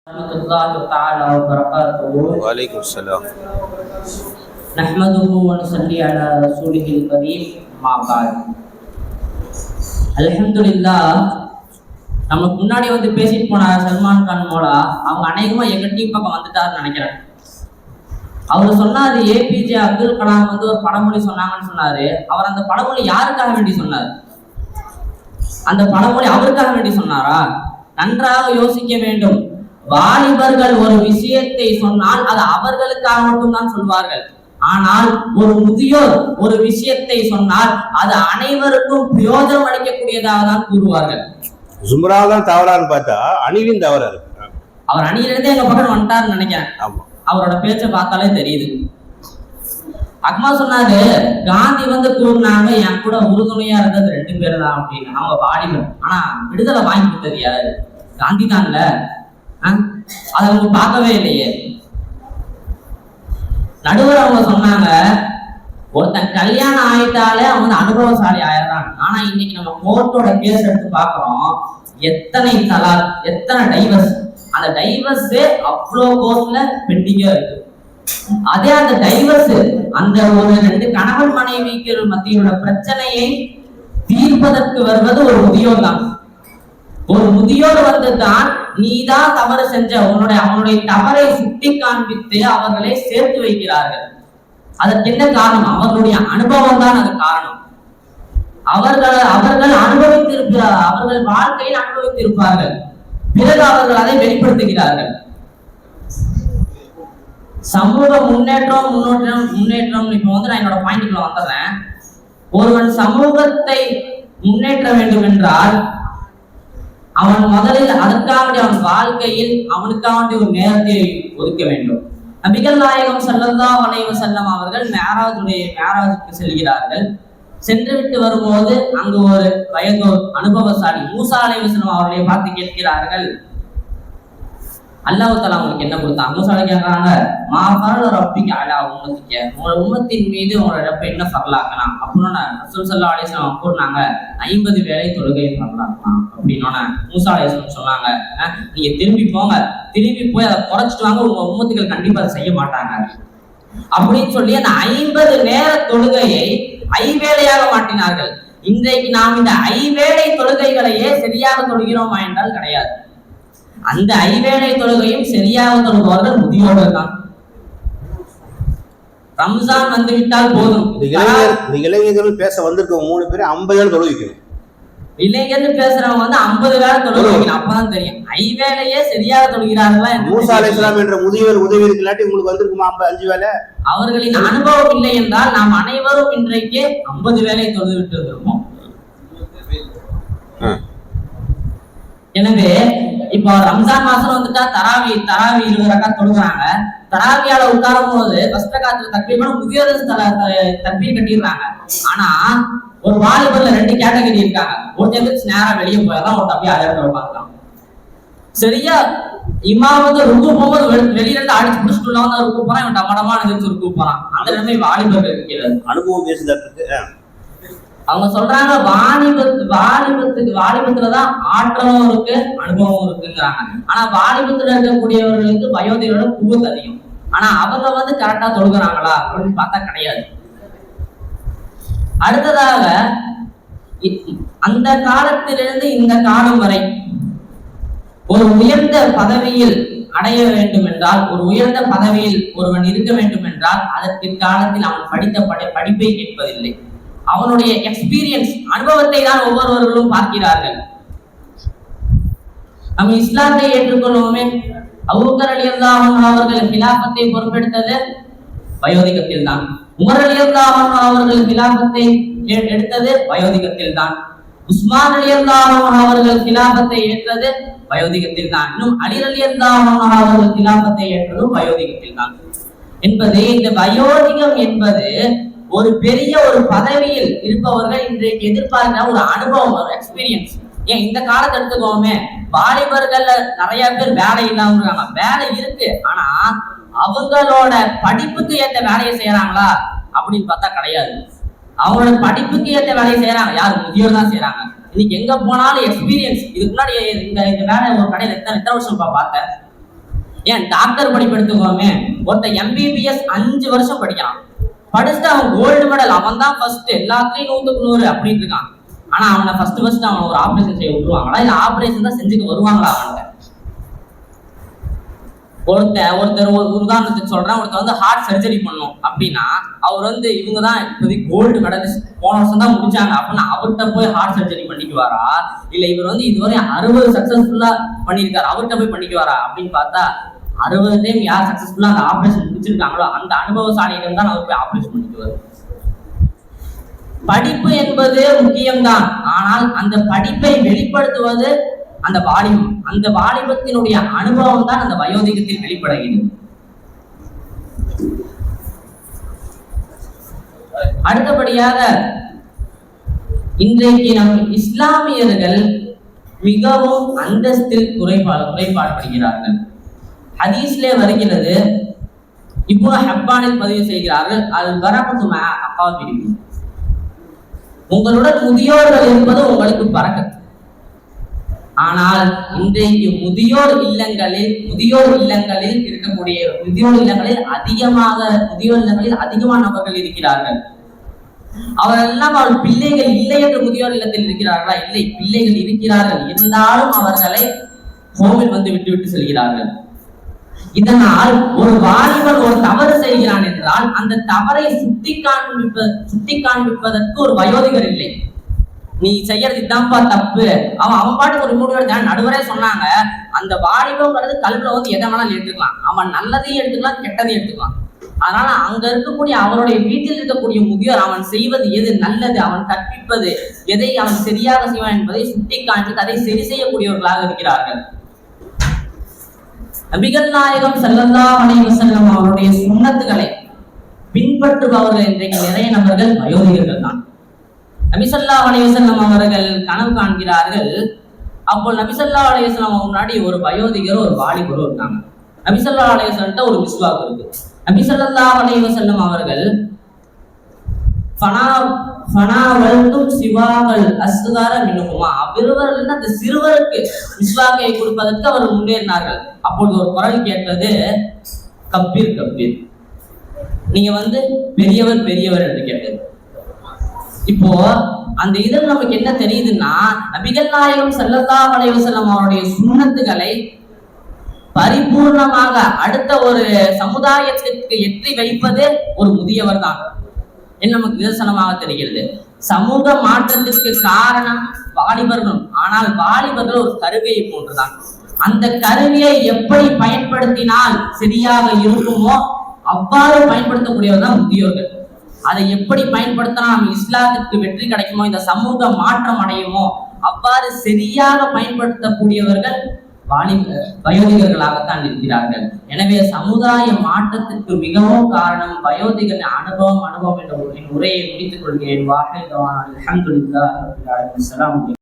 warahmatullahi taala wabarakatuh. Waalaikumsalam. Nahmaduhu wa nusalli ala rasulihil karim. Amma ba'd. அல்ஹம்துலில்லாஹ். நமக்கு முன்னாடி வந்து பேசிட்டு போன சல்மான் கான் மோலா அவங்க அநேகமா எங்க டீம் பக்கம் வந்துட்டாருன்னு நினைக்கிறேன். அவர் சொன்னாரு ஏபிஜே அப்துல் கலாம் வந்து ஒரு பழமொழி சொன்னாங்கன்னு சொன்னாரு. அவர் அந்த பழமொழி யாருக்காக வேண்டி சொன்னார்? அந்த பழமொழி அவருக்காக வேண்டி சொன்னாரா? நன்றாக யோசிக்க வேண்டும். வாலிபர்கள் ஒரு விஷயத்தை சொன்னால் அது அவர்களுக்காக மட்டும்தான் சொல்வார்கள். ஆனால் ஒரு முதியோர் ஒரு விஷயத்தை சொன்னால் அது அனைவருக்கும் பிரயோஜனம் அளிக்கக்கூடியதாக தான் கூறுவார்கள். ஜும்ராதான் தவறான்னு பார்த்தா அணிலின் தவறா இருக்கு. அவர் அணிலிருந்தே எங்க பக்கம் வந்துட்டாருன்னு நினைக்கிறேன். அவரோட பேச்சை பார்த்தாலே தெரியுது. அக்மா சொன்னாரு, காந்தி வந்து கூறினாங்க என் கூட உறுதுணையா இருந்தது 2 பேர் தான் அப்படின்னு. அவங்க வாலிபர். ஆனா விடுதலை வாங்கி கொடுத்தது யாரு? காந்தி தான்ல. அதை அவங்க பார்க்கவே இல்லையே. நடுவர் அவங்க சொன்னாங்க, ஒருத்தன் கல்யாணம் ஆயிட்டாலே அவன் அனுபவசாலி ஆயிடுறான். ஆனா இன்னைக்கு நம்ம கோர்ட்டோட கேஸ் எடுத்து பாக்குறோம், எத்தனை தலாக், எத்தனை டைவர்ஸ். அந்த டைவர்ஸ் அவ்வளோ கோர்ட்ல பெண்டிங்கா இருக்கு. அதே அந்த டைவர்ஸ் அந்த ஒரு 2 கணவன் மனைவிக்கு மத்தியோட பிரச்சனையை தீர்ப்பதற்கு வருவது ஒரு முதியோர் தான். ஒரு முதியோர் வந்து தான் நீதான் தவறு செஞ்ச அவனுடைய தவறை சுட்டி காண்பித்து அவர்களை சேர்த்து வைக்கிறார்கள். அதற்கு என்ன காரணம்? அவர்களுடைய அனுபவம் தான் அது காரணம். அவர்கள் அனுபவித்திருக்கிறார், அவர்கள் வாழ்க்கையில் அனுபவித்திருப்பார்கள். பிறகு அவர்கள் அதை வெளிப்படுத்துகிறார்கள். சமூக முன்னேற்றம் இப்ப வந்து நான் என்னோட பாயிண்ட்ல வந்துடுறேன். ஒருவன் சமூகத்தை முன்னேற்ற வேண்டும் என்றால் அவன் முதலில் அதற்காக அவன் வாழ்க்கையில் அவனுக்காக ஒரு நேரத்தை ஒதுக்க வேண்டும். நபிகள் நாயகம் ஸல்லல்லாஹு அலைஹி வஸல்லம் அவர்கள் மேராஜுக்கு செல்கிறார்கள். சென்று விட்டு வரும்போது அங்கு ஒரு வயதோர் அனுபவசாலி மூசா அலைஹிஸ்ஸலாம் அவர்களை பார்த்து கேட்கிறார்கள், அல்லாஹ் தஆலா உங்களுக்கு என்ன கொடுத்தாங்க? மூசா கேட்கிறாங்க, மா ஃபரல ரப்பிக அலா உம்மத்திக, உங்களோட உம்மத்தின் மீது உங்களோட ரப்ப என்ன ஃபரலாக்கலாம் அப்படின்னு ரசூல் ஸல்லல்லாஹு அலைஹி வஸல்லம் கூறினாங்க, 50 வேளை தொழுகை ஃபரலாக்கலாம் அப்படின்னு மூசா அலைஹிஸ்ஸலாம் சொன்னாங்க. நீங்க திரும்பி போய் அதை குறைச்சிட்டு வாங்க, உங்க உம்மத்துகள் கண்டிப்பா அதை செய்ய மாட்டாங்க அப்படின்னு சொல்லி அந்த 50 நேர தொழுகையை 5 வேளையாக மாற்றினார்கள். இன்றைக்கு நாம் இந்த 5 வேளை தொழுகைகளையே சரியாக தொழுகிறோமா என்றால் கிடையாது. அந்த 5 வேளை தொழுகையும் சரியாக தொழுபவர்கள் முதியோர்கள் தான். ரம்ஜான் வந்து விட்டால் போதும். இளைஞர்கள் பேச வந்திருக்க 3 பேர் 50 வேளை தொழுவிக்கணும். இளைஞர்கள் பேசுறவங்க வந்து 50 வேளை தொழுவிக்கணும். அப்பதான் தெரியும் 5 வேளையே சரியாக தொழுகிறார்களா. மூசா அலைஹிஸ்ஸலாம் என்ற முதியவர் உதவி இல்லாட்டி உங்களுக்கு வந்திருக்குமா 5 வேளை? அவர்களின் அனுபவம் இல்லை என்றால் நாம் அனைவரும் இன்றைக்கு 50 வேளை தொழுது விட்டு இருப்போம். எனவே இப்போ ரம்ஜான் மாசம் வந்துட்டா தராவி 20 ரக்காத் தொழுகிறாங்க. தராவியால உட்காரும் போது ஃபர்ஸ்ட் ரக்காத்துல தக்பீர் பண்ண முதியோர்கள் தக்பீர் கட்டிடுறாங்க. ஆனா ஒரு வாலிபர்ல 2 கேட்டகரி இருக்காங்க. ஒருத்தர் நேரா வெளியே போயிடலாம், ஒரு அப்படியே அழகா பார்க்கலாம். சரியா இமாம் வந்து ருக்கு போகும்போது வெளியில இருந்து அடிச்சு பிடிச்சிட்டு உள்ளவங்க ருக்கு போறான், இவன் டமடமா நினைச்சு ருக்கு போறான். அந்த நிலைமை வாலிபர்கள் இருக்கிறது. அனுபவம் பேசுதற்கு அவங்க சொல்றாங்க, வாலிபத்துலதான் ஆற்றலும் இருக்கு, அனுபவம் இருக்குங்கிறாங்க. ஆனா வாலிபத்துல இருக்கக்கூடியவர்களுக்கு வயோதிகளோட குவத் அதிகம். ஆனா அவங்க வந்து கரெக்டா தொழுகிறாங்களா அப்படின்னு பார்த்தா கிடையாது. அடுத்ததாக அந்த காலத்திலிருந்து இந்த காலம் வரை ஒரு உயர்ந்த பதவியில் அடைய வேண்டும் என்றால், ஒரு உயர்ந்த பதவியில் ஒருவன் இருக்க வேண்டும் என்றால் அதற்கு காலத்தில் அவன் படித்த படிப்பை கேட்பதில்லை. அவனுடைய எக்ஸ்பீரியன்ஸ் அனுபவத்தை தான் ஒவ்வொருவர்களும் பார்க்கிறார்கள். நம்ம இஸ்லாத்தை ஏற்றுக்கொள்வோமே, அபூபக்கர் ரலியல்லாஹு அன்ஹு அவர்கள் கிலாஃபத்தை பொறுப்பெடுத்தது வயோதிகத்தில் தான். உமர் ரலியல்லாஹு அன்ஹு அவர்கள் கிலாஃபத்தை எடுத்தது வயோதிகத்தில் தான். உஸ்மான் ரலியல்லாஹு அன்ஹு அவர்கள் கிலாஃபத்தை ஏற்றது வயோதிகத்தில் தான். இன்னும் அலி ரலியல்லாஹு அன்ஹு அவர்கள் கிலாஃபத்தை ஏற்றதும் வயோதிகத்தில் தான். என்பது இந்த வயோதிகம் என்பது ஒரு பெரிய ஒரு பதவியில் இருப்பவர்கள் இன்றைக்கு எதிர்பார்க்கிற ஒரு அனுபவம், ஒரு எக்ஸ்பீரியன்ஸ். ஏன் இந்த காலத்தை எடுத்துக்கோமே, வாலிபர்கள் நிறைய பேர் வேலை இல்லாம இருக்காங்க. வேலை இருக்கு, ஆனா அவங்களோட படிப்புக்கு ஏற்ற வேலையை செய்யறாங்களா அப்படின்னு பார்த்தா கிடையாது. அவங்களோட படிப்புக்கு ஏற்ற வேலையை செய்யறாங்க யாரு? முதியோர் தான் செய்யறாங்க. இன்னைக்கு எங்க போனாலும் எக்ஸ்பீரியன்ஸ். இதுக்கு முன்னாடி இந்த வேலை ஒரு கடையில எத்தனை வருஷம் பார்த்தேன். ஏன் டாக்டர் படிப்பு எடுத்துக்கோமே, ஒருத்தன் MBBS 5 வருஷம் படிக்கிறான், படிச்சுட்டு அவன் கோல்டு மெடல், அவன் தான் ஃபர்ஸ்ட், எல்லாத்துலயும் 100க்கு 100 அப்படின்னு இருக்கான். ஆனா அவனை ஃபர்ஸ்ட் அவனை ஒரு ஆபரேஷன் செய்ய விட்டுருவாங்களா, இல்ல ஆபரேஷன் தான் செஞ்சுக்க வருவாங்களா? அவன்கிட்ட ஒருத்தர் ஒரு உதாரணத்துக்கு சொல்றேன், ஒருத்தர் வந்து ஹார்ட் சர்ஜரி பண்ணும் அப்படின்னா, அவர் வந்து இவங்க தான் இப்போதைக்கு கோல்டு மெடலிஸ்ட், போன வருஷம் தான் முடிச்சாங்க அப்படின்னா அவர்கிட்ட போய் ஹார்ட் சர்ஜரி பண்ணிக்குவாரா, இல்ல இவர் வந்து இதுவரை 60 சக்சஸ்ஃபுல்லா பண்ணியிருக்காரு அவர்கிட்ட போய் பண்ணிக்குவாரா அப்படின்னு பார்த்தா, 60 டைம் யார் சக்சஸ்ஃபுல்லா அந்த ஆபரேஷன் முடிச்சிருக்காங்களோ அந்த அனுபவசாலியிடம் தான் அவர் போய் ஆபரேஷன் பண்ணிக்குவார். படிப்பு என்பது முக்கியம்தான், ஆனால் அந்த படிப்பை வெளிப்படுத்துவது அந்த வாலிபம், அந்த வாலிபத்தினுடைய அனுபவம் தான் அந்த வயோதிகத்தில் வெளிப்படுகிறது. அடுத்தபடியாக இன்றைக்கு நம் இஸ்லாமியர்கள் மிகவும் அந்தஸ்தில் குறைபாடுபடுகிறார்கள். ஹதீஸ்லே வருகிறது, இப்னு ஹப்பானில் பதிவு செய்கிறார்கள், அல் பரக்கத்து மஅ அகாபிரிக்கும், உங்களுடன் முதியோர்கள் இருப்பது உங்களுக்கு பரக்கத். ஆனால் இன்றைக்கு முதியோர் இல்லங்களில் இருக்கக்கூடிய முதியோர் இல்லங்களில் அதிகமானவர்கள் இருக்கிறார்கள். அவரெல்லாம் அவர் பிள்ளைகள் இல்லை என்று முதியோர் இல்லத்தில் இருக்கிறார்களா? இல்லை, பிள்ளைகள் இருக்கிறார்கள், இருந்தாலும் அவர்களை ஹோமில் வந்து விட்டு செல்கிறார்கள். இதனால் ஒரு வாலிபன் ஒரு தவறு செய்கிறான் என்றால் அந்த தவறை சுட்டி காண்பிப்பதற்கு ஒரு வயோதிகர் இல்லை. நீ செய்யறது இதான்ப்பா தப்பு, அவன் பாட்டுக்கு ஒரு முடிவு எடுத்தான். நடுவரே சொன்னாங்க, அந்த வாலிபங்கிறது கல்வில வந்து எதை வேணாலும் எடுத்துக்கலாம், அவன் நல்லதையும் எடுத்துக்கலாம் கெட்டதையும் எடுத்துக்கலாம். அதனால அங்க இருக்கக்கூடிய அவருடைய வீட்டில் இருக்கக்கூடிய முதியோர் அவன் செய்வது எது நல்லது, அவன் கற்பிப்பது எதை அவன் சரியாக செய்வான் என்பதை சுட்டி காண்பித்து அதை சரி செய்யக்கூடியவர்களாக இருக்கிறார்கள். நபிகள் நாயகம் ஸல்லல்லாஹு அலைஹி வஸல்லம் அவருடைய சுன்னத்துகளை பின்பற்றுபவர்கள் இன்றைக்கு நிறைய நபர்கள் வயோதிகர்கள் தான். நபி ஸல்லல்லாஹு அலைஹி வஸல்லம் அவர்கள் கனவு காண்கிறார்கள். அப்போ நபி ஸல்லல்லாஹு அலைஹி வஸல்லம் முன்னாடி ஒரு வயோதிகர் ஒரு வாலிபரும் இருக்காங்க. நபி ஸல்லல்லாஹு அலைஹி வஸல்லம் ஒரு மிஸ்வாக் இருக்கு. நபி ஸல்லல்லாஹு அலைஹி வஸல்லம் அவர்கள் அந்த சிறுவருக்கு மிஸ்வாக்கை கொடுப்பதற்கு அவர் முன்னேறினார்கள். அப்பொழுது ஒரு குரல் கேட்டது, கப்பீர் கப்பீர், நீங்க வந்து பெரியவர் என்று கேட்டது. இப்போ அந்த இதில் நமக்கு என்ன தெரியுதுன்னா, நபிகள் நாயகம் ஸல்லல்லாஹு அலைஹி வஸல்லம் அவருடைய சுன்னத்துகளை பரிபூர்ணமாக அடுத்த ஒரு சமுதாயத்திற்கு எட்டி வைப்பது ஒரு முதியவர் தான் என்று நமக்கு நிதர்சனமாக தெரிகிறது. சமூக மாற்றத்திற்கு காரணம் வாலிபர்களும், ஆனால் வாலிபர்கள் ஒரு கருவியை போன்றுதான். அந்த கருவியை எப்படி பயன்படுத்தினால் சரியாக இருக்குமோ அவ்வாறு பயன்படுத்தக்கூடியவர் தான் முதியோர்கள். அதை எப்படி பயன்படுத்தினா நம்ம இஸ்லாத்துக்கு வெற்றி கிடைக்குமோ, இந்த சமூக மாற்றம் அடையுமோ அவ்வாறு சரியாக பயன்படுத்தக்கூடியவர்கள் வயோதிகர்களாகத்தான் இருக்கிறார்கள். எனவே சமுதாய மாற்றத்திற்கு மிகவும் காரணம் வயோதிகர் அனுபவம் என்ற உரையை முடித்துக் கொள்கிறேன்.